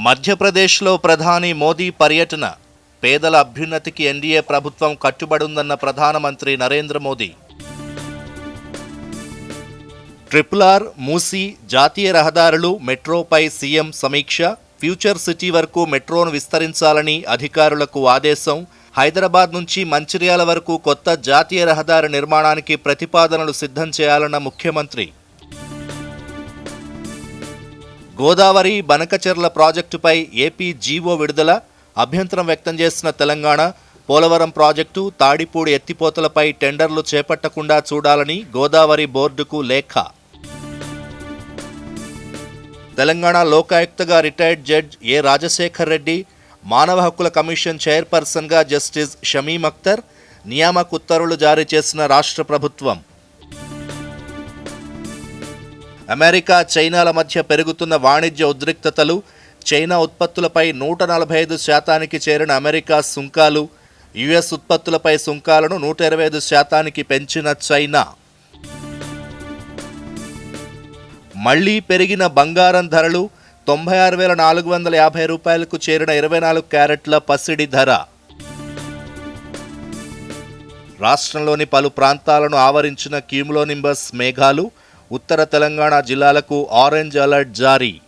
మధ్యప్రదేశ్లో ప్రధాని మోదీ పర్యటన. పేదల అభ్యున్నతికి ఎన్డీఏ ప్రభుత్వం కట్టుబడుందన్న ప్రధానమంత్రి నరేంద్ర మోదీ. RRR, మూసీ, జాతీయ రహదారులు, మెట్రోపై సీఎం సమీక్ష. ఫ్యూచర్ సిటీ వరకు మెట్రోను విస్తరించాలని అధికారులకు ఆదేశం. హైదరాబాద్ నుంచి మంచిర్యాల వరకు కొత్త జాతీయ రహదారి నిర్మాణానికి ప్రతిపాదనలు సిద్ధం చేయాలన్న ముఖ్యమంత్రి. గోదావరి బనకచెర్ల ప్రాజెక్టుపై ఏపీ జీవో విడుదల. అభ్యంతరం వ్యక్తం చేసిన తెలంగాణ. పోలవరం ప్రాజెక్టు, తాడిపూడి ఎత్తిపోతలపై టెండర్లు చేపట్టకుండా చూడాలని గోదావరి బోర్డుకు లేఖ. తెలంగాణ లోకాయుక్తగా రిటైర్డ్ జడ్జ్ ఏ రాజశేఖర్ రెడ్డి, మానవ హక్కుల కమిషన్ చైర్పర్సన్గా జస్టిస్ షమీమ్ అఖ్తర్. నియామక ఉత్తర్వులు జారీ చేసిన రాష్ట్ర ప్రభుత్వం. అమెరికా, చైనాల మధ్య పెరుగుతున్న వాణిజ్య ఉద్రిక్తతలు. చైనా ఉత్పత్తులపై 145% చేరిన అమెరికా సుంకాలు. యుఎస్ ఉత్పత్తులపై సుంకాలను 125% పెంచిన చైనా. మళ్లీ పెరిగిన బంగారం ధరలు. 96,450 రూపాయలకు చేరిన 24 క్యారెట్ల పసిడి ధర. రాష్ట్రంలోని పలు ప్రాంతాలను ఆవరించిన క్యూములోనింబస్ మేఘాలు. ఉత్తర తెలంగాణ జిల్లాలకు ఆరెంజ్ అలర్ట్ జారీ.